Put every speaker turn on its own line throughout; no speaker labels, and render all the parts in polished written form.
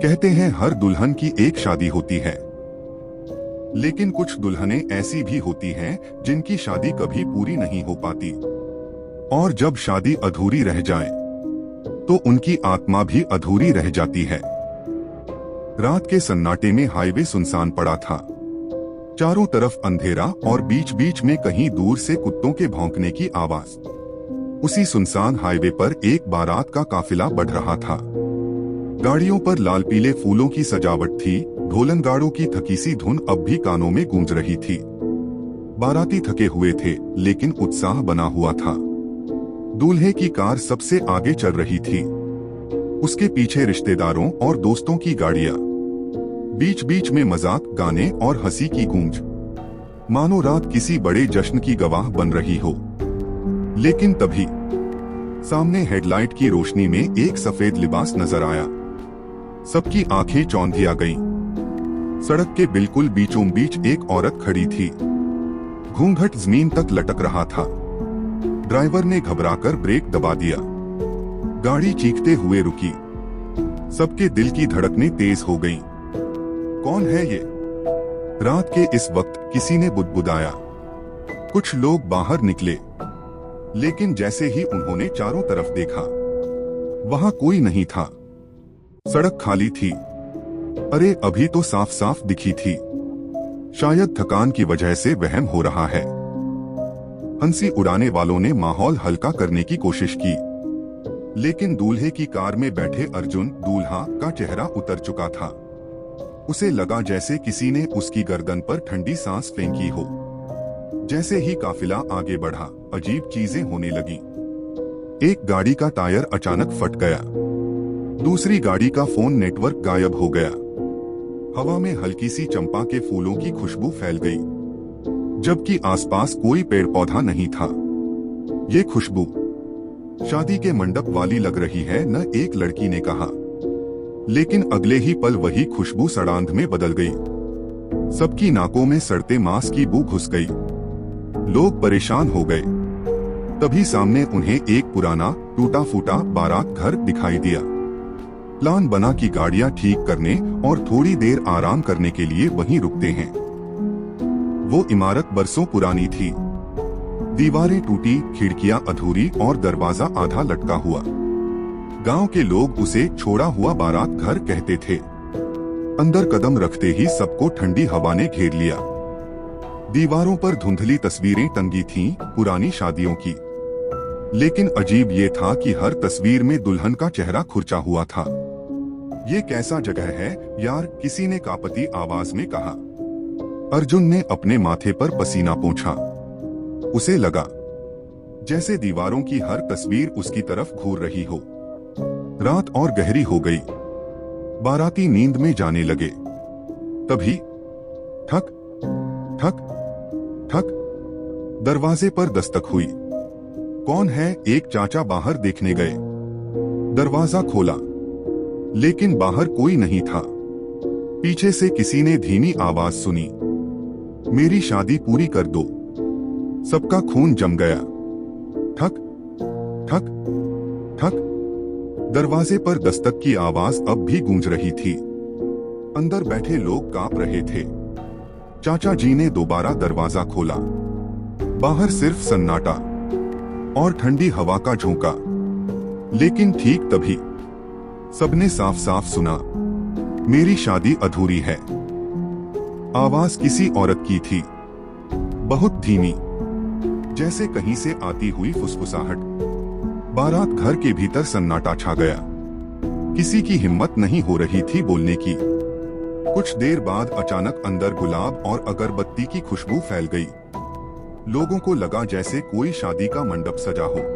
कहते हैं हर दुल्हन की एक शादी होती है, लेकिन कुछ दुल्हनें ऐसी भी होती हैं जिनकी शादी कभी पूरी नहीं हो पाती, और जब शादी अधूरी रह जाए तो उनकी आत्मा भी अधूरी रह जाती है। रात के सन्नाटे में हाईवे सुनसान पड़ा था। चारों तरफ अंधेरा और बीच बीच में कहीं दूर से कुत्तों के भौंकने की आवाज। उसी सुनसान हाईवे पर एक बारात का काफिला बढ़ रहा था। गाड़ियों पर लाल पीले फूलों की सजावट थी। ढोलनगाड़ों की थकी सी धुन अब भी कानों में गूंज रही थी। बाराती थके हुए थे, लेकिन उत्साह बना हुआ था। दूल्हे की कार सबसे आगे चल रही थी, उसके पीछे रिश्तेदारों और दोस्तों की गाड़ियां। बीच बीच में मजाक, गाने और हंसी की गूंज, मानो रात किसी बड़े जश्न की गवाह बन रही हो। लेकिन तभी सामने हेडलाइट की रोशनी में एक सफेद लिबास नजर आया। सबकी आंखें चौंधिया गईं। सड़क के बिल्कुल बीचों बीच एक औरत खड़ी थी। घूंघट जमीन तक लटक रहा था। ड्राइवर ने घबराकर ब्रेक दबा दिया। गाड़ी चीखते हुए रुकी। सबके दिल की धड़कनें तेज हो गईं। कौन है ये? रात के इस वक्त किसी ने बुदबुदाया। कुछ लोग बाहर निकले, लेकिन जैसे ही उन्होंने चारों तरफ देखा, वहां कोई नहीं था। सड़क खाली थी। अरे, अभी तो साफ साफ दिखी थी। शायद थकान की वजह से वहम हो रहा है। हंसी उड़ाने वालों ने माहौल हल्का करने की कोशिश की, लेकिन दूल्हे की कार में बैठे अर्जुन दूल्हा का चेहरा उतर चुका था। उसे लगा जैसे किसी ने उसकी गर्दन पर ठंडी सांस फेंकी हो। जैसे ही काफिला आगे बढ़ा, अजीब चीजें होने लगी। एक गाड़ी का टायर अचानक फट गया। दूसरी गाड़ी का फोन नेटवर्क गायब हो गया। हवा में हल्की सी चंपा के फूलों की खुशबू फैल गई, जबकि आसपास कोई पेड़ पौधा नहीं था। ये खुशबू शादी के मंडप वाली लग रही है, न एक लड़की ने कहा। लेकिन अगले ही पल वही खुशबू सड़ांध में बदल गई। सबकी नाकों में सड़ते मांस की बू घुस गई। लोग परेशान हो गए। तभी सामने उन्हें एक पुराना टूटा फूटा बारात घर दिखाई दिया। प्लान बना कि गाड़ियां ठीक करने और थोड़ी देर आराम करने के लिए वहीं रुकते हैं। वो इमारत बरसों पुरानी थी। दीवारें टूटी, खिड़कियां अधूरी और दरवाजा आधा लटका हुआ। गांव के लोग उसे छोड़ा हुआ बारात घर कहते थे। अंदर कदम रखते ही सबको ठंडी हवा ने घेर लिया। दीवारों पर धुंधली तस्वीरें टंगी थीं, पुरानी शादियों की। लेकिन अजीब ये था कि हर तस्वीर में दुल्हन का चेहरा खुरचा हुआ था। ये कैसा जगह है यार, किसी ने कांपती आवाज में कहा। अर्जुन ने अपने माथे पर पसीना पोंछा। उसे लगा जैसे दीवारों की हर तस्वीर उसकी तरफ घूर रही हो। रात और गहरी हो गई। बाराती नींद में जाने लगे। तभी ठक ठक ठक, दरवाजे पर दस्तक हुई। कौन है? एक चाचा बाहर देखने गए। दरवाजा खोला, लेकिन बाहर कोई नहीं था। पीछे से किसी ने धीमी आवाज सुनी, मेरी शादी पूरी कर दो। सबका खून जम गया। ठक ठक ठक, दरवाजे पर दस्तक की आवाज अब भी गूंज रही थी। अंदर बैठे लोग कांप रहे थे। चाचा जी ने दोबारा दरवाजा खोला। बाहर सिर्फ सन्नाटा और ठंडी हवा का झोंका। लेकिन ठीक तभी सबने साफ साफ सुना, मेरी शादी अधूरी है। आवाज किसी औरत की थी, बहुत धीमी, जैसे कहीं से आती हुई फुसफुसाहट। बारात घर के भीतर सन्नाटा छा गया। किसी की हिम्मत नहीं हो रही थी बोलने की। कुछ देर बाद अचानक अंदर गुलाब और अगरबत्ती की खुशबू फैल गई। लोगों को लगा जैसे कोई शादी का मंडप सजा हो।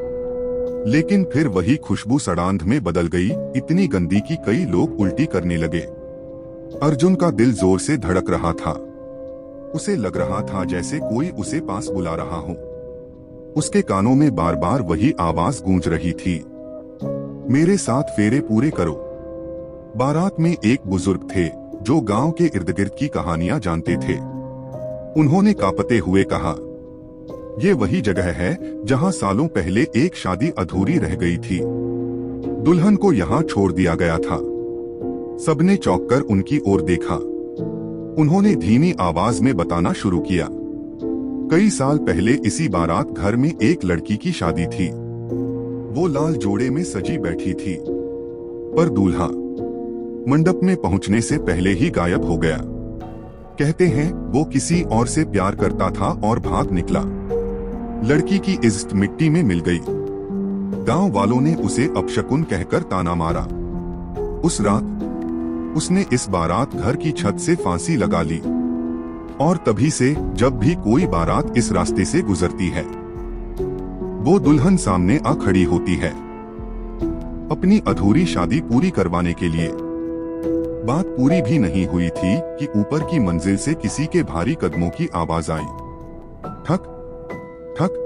लेकिन फिर वही खुशबू सड़ांध में बदल गई, इतनी गंदी कि कई लोग उल्टी करने लगे। अर्जुन का दिल जोर से धड़क रहा था। उसे लग रहा था जैसे कोई उसे पास बुला रहा हो। उसके कानों में बार बार वही आवाज गूंज रही थी, मेरे साथ फेरे पूरे करो। बारात में एक बुजुर्ग थे जो गांव के इर्द गिर्द की कहानियां जानते थे। उन्होंने कांपते हुए कहा, ये वही जगह है जहां सालों पहले एक शादी अधूरी रह गई थी। दुल्हन को यहाँ छोड़ दिया गया था। सबने चौंककर उनकी ओर देखा। उन्होंने धीमी आवाज में बताना शुरू किया, कई साल पहले इसी बारात घर में एक लड़की की शादी थी। वो लाल जोड़े में सजी बैठी थी, पर दूल्हा मंडप में पहुंचने से पहले ही गायब हो गया। कहते हैं वो किसी और से प्यार करता था और भाग निकला। लड़की की इज्जत मिट्टी में मिल गई। गांव वालों ने उसे अपशकुन कहकर ताना मारा। उस रात उसने इस बारात घर की छत से फांसी लगा ली, और तभी से जब भी कोई बारात इस रास्ते से गुजरती है, वो दुल्हन सामने आ खड़ी होती है, अपनी अधूरी शादी पूरी करवाने के लिए। बात पूरी भी नहीं हुई थी कि ऊपर की मंजिल से किसी के भारी कदमों की आवाज आई। ठक ठक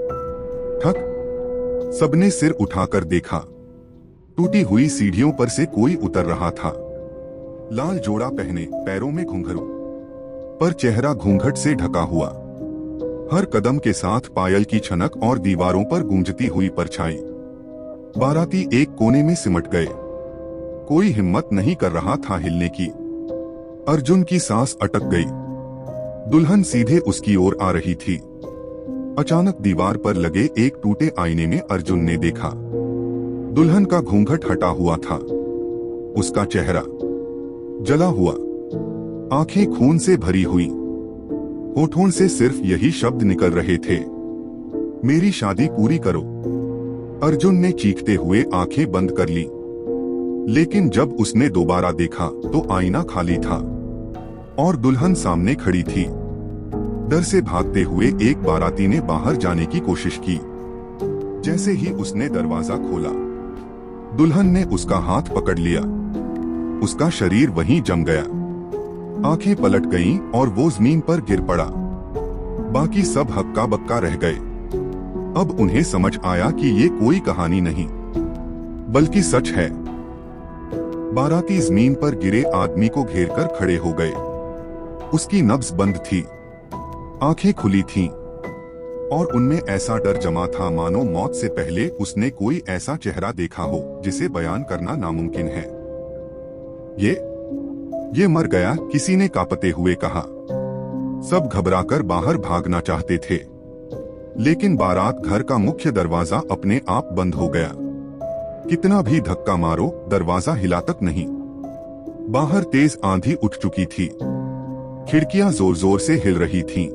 ठक। सबने सिर उठाकर देखा। टूटी हुई सीढ़ियों पर से कोई उतर रहा था। लाल जोड़ा पहने, पैरों में घुंघरू, पर चेहरा घूंघट से ढका हुआ। हर कदम के साथ पायल की छनक और दीवारों पर गूंजती हुई परछाई। बाराती एक कोने में सिमट गए। कोई हिम्मत नहीं कर रहा था हिलने की। अर्जुन की सांस अटक गई। दुल्हन सीधे उसकी ओर आ रही थी। अचानक दीवार पर लगे एक टूटे आईने में अर्जुन ने देखा। दुल्हन का घूंघट हटा हुआ था। उसका चेहरा जला हुआ, आंखें खून से भरी हुई। होठों से सिर्फ यही शब्द निकल रहे थे, मेरी शादी पूरी करो। अर्जुन ने चीखते हुए आंखें बंद कर ली। लेकिन जब उसने दोबारा देखा तो आईना खाली था और दुल्हन सामने खड़ी थी। डर से भागते हुए एक बाराती ने बाहर जाने की कोशिश की। जैसे ही उसने दरवाजा खोला, दुल्हन ने उसका हाथ पकड़ लिया। उसका शरीर वहीं जम गया। आंखें पलट गईं और वो जमीन पर गिर पड़ा। बाकी सब हक्का बक्का रह गए। अब उन्हें समझ आया कि ये कोई कहानी नहीं, बल्कि सच है। बाराती जमीन पर गिरे आदमी को घेरकर खड़े हो गए। उसकी नब्ज बंद थी, आंखें खुली थीं, और उनमें ऐसा डर जमा था मानो मौत से पहले उसने कोई ऐसा चेहरा देखा हो जिसे बयान करना नामुमकिन है। ये मर गया, किसी ने कांपते हुए कहा। सब घबराकर बाहर भागना चाहते थे, लेकिन बारात घर का मुख्य दरवाजा अपने आप बंद हो गया। कितना भी धक्का मारो, दरवाजा हिला तक नहीं। बाहर तेज आंधी उठ चुकी थी। खिड़कियां जोर जोर से हिल रही थीं।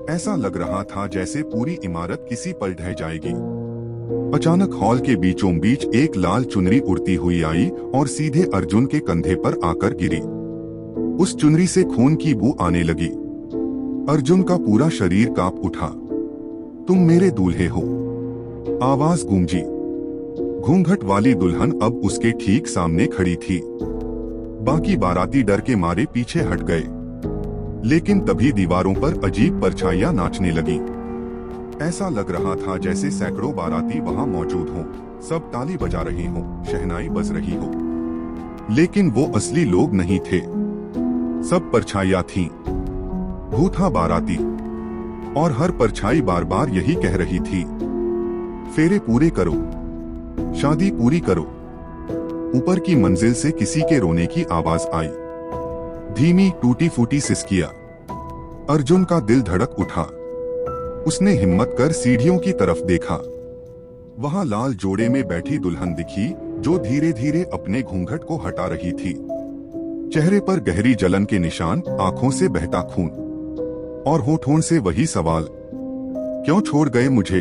ऐसा लग रहा था जैसे पूरी इमारत किसी पल ढह जाएगी। अचानक हॉल के बीचों बीच एक लाल चुनरी उड़ती हुई आई और सीधे अर्जुन के कंधे पर आकर गिरी। उस चुनरी से खून की बू आने लगी। अर्जुन का पूरा शरीर कांप उठा। तुम मेरे दूल्हे हो, आवाज गूंजी। घूंघट वाली दुल्हन अब उसके ठीक सामने खड़ी थी। बाकी बाराती डर के मारे पीछे हट गए, लेकिन तभी दीवारों पर अजीब परछाइयां नाचने लगी। ऐसा लग रहा था जैसे सैकड़ों बाराती वहां मौजूद हों, सब ताली बजा रहे हों, शहनाई बज रही हो। लेकिन वो असली लोग नहीं थे, सब परछाइयां थीं। भूत बाराती, और हर परछाई बार बार यही कह रही थी, फेरे पूरे करो, शादी पूरी करो। ऊपर की मंजिल से किसी के रोने की आवाज आई, धीमी टूटी फूटी सिसकियां। अर्जुन का दिल धड़क उठा। उसने हिम्मत कर सीढ़ियों की तरफ देखा। वहां लाल जोड़े में बैठी दुल्हन दिखी, जो धीरे धीरे अपने घूंघट को हटा रही थी। चेहरे पर गहरी जलन के निशान, आंखों से बहता खून, और होठों से वही सवाल, क्यों छोड़ गए मुझे।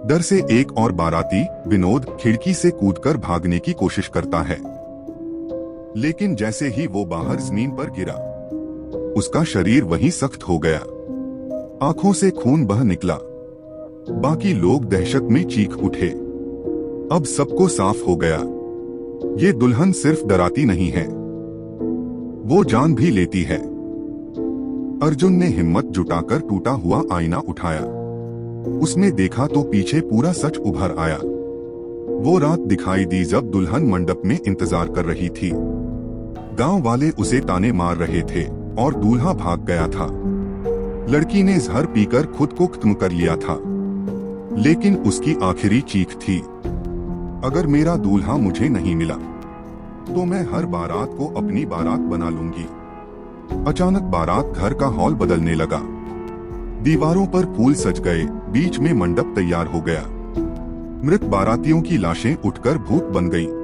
डर से एक और बाराती, विनोद, खिड़की से कूदकर भागने की कोशिश करता है, लेकिन जैसे ही वो बाहर जमीन पर गिरा, उसका शरीर वहीं सख्त हो गया। आंखों से खून बह निकला। बाकी लोग दहशत में चीख उठे। अब सबको साफ हो गया, ये दुल्हन सिर्फ डराती नहीं है, वो जान भी लेती है। अर्जुन ने हिम्मत जुटाकर टूटा हुआ आईना उठाया। उसने देखा तो पीछे पूरा सच उभर आया। वो रात दिखाई दी जब दुल्हन मंडप में इंतजार कर रही थी। गांव वाले उसे ताने मार रहे थे और दूल्हा भाग गया था। लड़की ने जहर पीकर खुद को खत्म कर लिया था, लेकिन उसकी आखिरी चीख थी, अगर मेरा दूल्हा मुझे नहीं मिला तो मैं हर बारात को अपनी बारात बना लूंगी। अचानक बारात घर का हॉल बदलने लगा। दीवारों पर फूल सज गए, बीच में मंडप तैयार हो गया। मृत बारातियों की लाशें उठकर भूत बन गईं।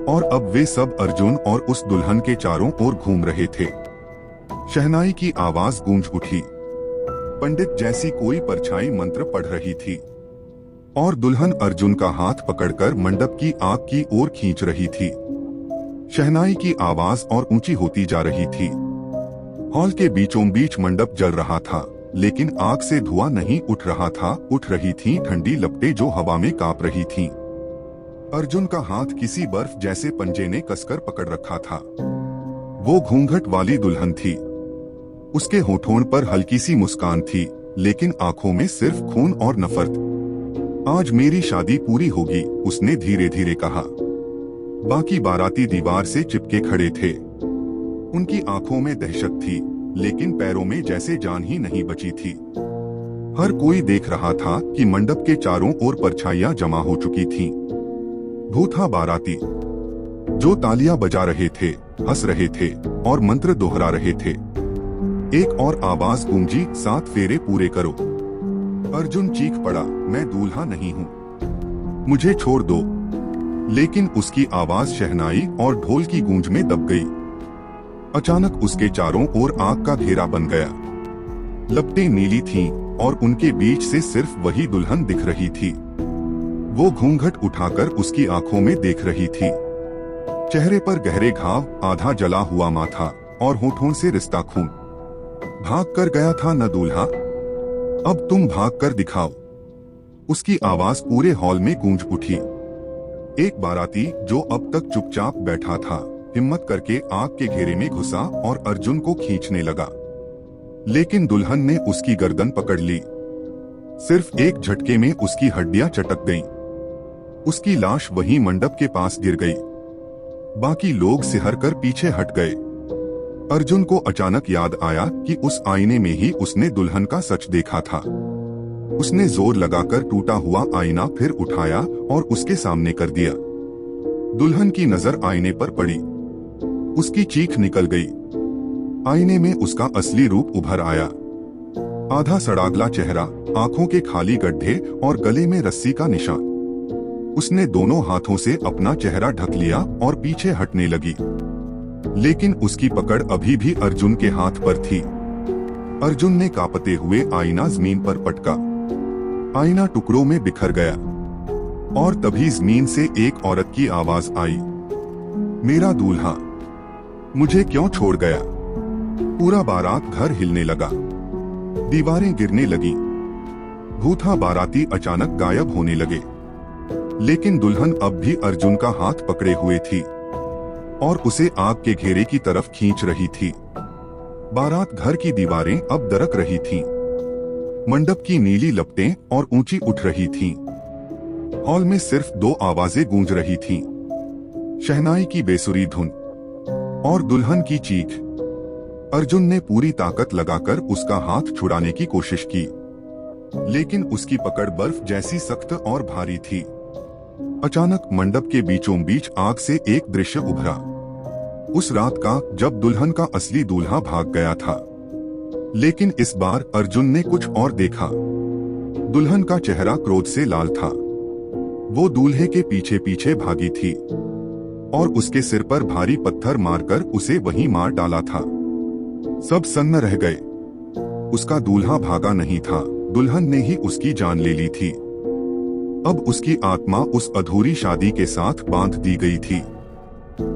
और अब वे सब अर्जुन और उस दुल्हन के चारों ओर घूम रहे थे। शहनाई की आवाज गूंज उठी। पंडित जैसी कोई परछाई मंत्र पढ़ रही थी और दुल्हन अर्जुन का हाथ पकड़कर मंडप की आग की ओर खींच रही थी। शहनाई की आवाज और ऊंची होती जा रही थी। हॉल के बीचों बीच मंडप जल रहा था, लेकिन आग से धुआं नहीं उठ रहा था, उठ रही थीं ठंडी लपटें जो हवा में कांप रही थीं। अर्जुन का हाथ किसी बर्फ जैसे पंजे ने कसकर पकड़ रखा था। वो घूंघट वाली दुल्हन थी। उसके होठों पर हल्की सी मुस्कान थी, लेकिन आंखों में सिर्फ खून और नफरत। आज मेरी शादी पूरी होगी, उसने धीरे धीरे कहा। बाकी बाराती दीवार से चिपके खड़े थे। उनकी आंखों में दहशत थी, लेकिन पैरों में जैसे जान ही नहीं बची थी। हर कोई देख रहा था कि मंडप के चारों ओर परछाइयां जमा हो चुकी थीं। भूथा बाराती जो तालियां बजा रहे थे, हंस रहे थे और मंत्र दोहरा रहे थे। एक और आवाज गूंजी, 7 फेरे पूरे करो। अर्जुन चीख पड़ा, मैं दूल्हा नहीं हूँ, मुझे छोड़ दो। लेकिन उसकी आवाज शहनाई और ढोल की गूंज में दब गई। अचानक उसके चारों ओर आग का घेरा बन गया। लपटें नीली थीं और उनके बीच से सिर्फ वही दुल्हन दिख रही थी। वो घूंघट उठाकर उसकी आंखों में देख रही थी। चेहरे पर गहरे घाव, आधा जला हुआ माथा और होठों से रिश्ता खून। भाग कर गया था न दूल्हा, अब तुम भाग कर दिखाओ। उसकी आवाज पूरे हॉल में गूंज उठी। एक बाराती जो अब तक चुपचाप बैठा था, हिम्मत करके आग के घेरे में घुसा और अर्जुन को खींचने लगा। लेकिन दुल्हन ने उसकी गर्दन पकड़ ली। सिर्फ एक झटके में उसकी हड्डियां चटक गईं। उसकी लाश वहीं मंडप के पास गिर गई। बाकी लोग सिहरकर पीछे हट गए। अर्जुन को अचानक याद आया कि उस आईने में ही उसने दुल्हन का सच देखा था। उसने जोर लगाकर टूटा हुआ आईना फिर उठाया और उसके सामने कर दिया। दुल्हन की नजर आईने पर पड़ी। उसकी चीख निकल गई। आईने में उसका असली रूप उभर आया। आधा सड़ागला चेहरा, आंखों के खाली गड्ढे और गले में रस्सी का निशान। उसने दोनों हाथों से अपना चेहरा ढक लिया और पीछे हटने लगी। लेकिन उसकी पकड़ अभी भी अर्जुन के हाथ पर थी। अर्जुन ने कांपते हुए आईना जमीन पर पटका। आईना टुकड़ों में बिखर गया और तभी जमीन से एक औरत की आवाज आई, मेरा दूल्हा मुझे क्यों छोड़ गया। पूरा बारात घर हिलने लगा। दीवारें गिरने लगी। भूथा बाराती अचानक गायब होने लगे। लेकिन दुल्हन अब भी अर्जुन का हाथ पकड़े हुए थी और उसे आग के घेरे की तरफ खींच रही थी। बारात घर की दीवारें अब दरक रही थीं। मंडप की नीली लपटें और ऊंची उठ रही थीं। हॉल में सिर्फ 2 आवाजें गूंज रही थीं, शहनाई की बेसुरी धुन और दुल्हन की चीख। अर्जुन ने पूरी ताकत लगाकर उसका हाथ छुड़ाने की कोशिश की, लेकिन उसकी पकड़ बर्फ जैसी सख्त और भारी थी। अचानक मंडप के बीचों बीच आग से एक दृश्य उभरा। उस रात का जब दुल्हन का असली दूल्हा भाग गया था। लेकिन इस बार अर्जुन ने कुछ और देखा। दुल्हन का चेहरा क्रोध से लाल था। वो दूल्हे के पीछे पीछे भागी थी और उसके सिर पर भारी पत्थर मारकर उसे वहीं मार डाला था। सब सन्न रह गए। उसका दूल्हा भागा नहीं था, दुल्हन ने ही उसकी जान ले ली थी। अब उसकी आत्मा उस अधूरी शादी के साथ बांध दी गई थी।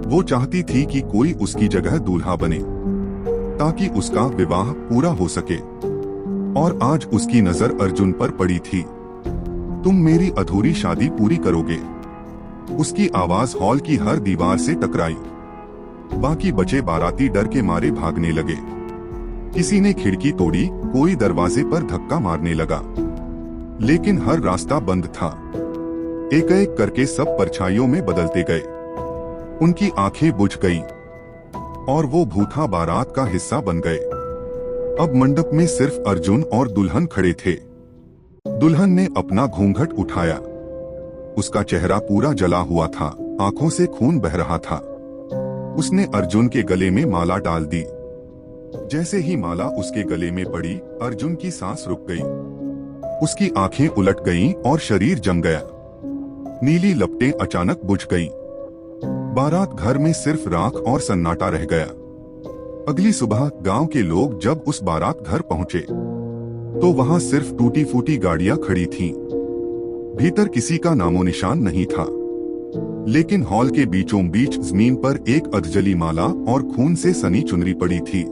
वो चाहती थी कि कोई उसकी जगह दूल्हा बने ताकि उसका विवाह पूरा हो सके। और आज उसकी नजर अर्जुन पर पड़ी थी। तुम मेरी अधूरी शादी पूरी करोगे। उसकी आवाज हॉल की हर दीवार से टकराई। बाकी बचे बाराती डर के मारे भागने लगे। किसी ने खिड़की तोड़ी, कोई दरवाजे पर धक्का मारने लगा, लेकिन हर रास्ता बंद था। एक एक करके सब परछाइयों में बदलते गए। उनकी आंखें बुझ गईं और वो भूथा बारात का हिस्सा बन गए। अब मंडप में सिर्फ अर्जुन और दुल्हन खड़े थे। दुल्हन ने अपना घूंघट उठाया। उसका चेहरा पूरा जला हुआ था, आंखों से खून बह रहा था। उसने अर्जुन के गले में माला डाल दी। जैसे ही माला उसके गले में पड़ी, अर्जुन की सांस रुक गई। उसकी आंखें उलट गईं और शरीर जम गया। नीली लपटें अचानक बुझ गईं। बारात घर में सिर्फ राख और सन्नाटा रह गया। अगली सुबह गांव के लोग जब उस बारात घर पहुंचे तो वहां सिर्फ टूटी फूटी गाड़ियां खड़ी थीं। भीतर किसी का नामो निशान नहीं था। लेकिन हॉल के बीचों बीच जमीन पर एक अधजली माला और खून से सनी चुनरी पड़ी थी।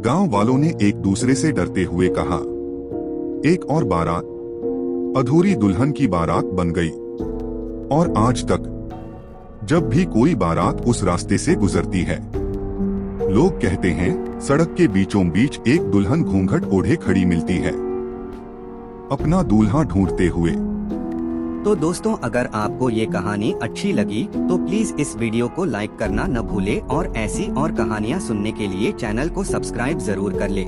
गांव वालों ने एक दूसरे से डरते हुए कहा, एक और बारात, अधूरी दुल्हन की बारात बन गई। और आज तक जब भी कोई बारात उस रास्ते से गुजरती है, लोग कहते हैं सड़क के बीचों बीच एक दुल्हन घूंघट ओढ़े खड़ी मिलती है, अपना दूल्हा ढूंढते हुए।
तो दोस्तों, अगर आपको ये कहानी अच्छी लगी तो प्लीज इस वीडियो को लाइक करना न भूले और ऐसी और कहानियाँ सुनने के लिए चैनल को सब्सक्राइब जरूर कर ले।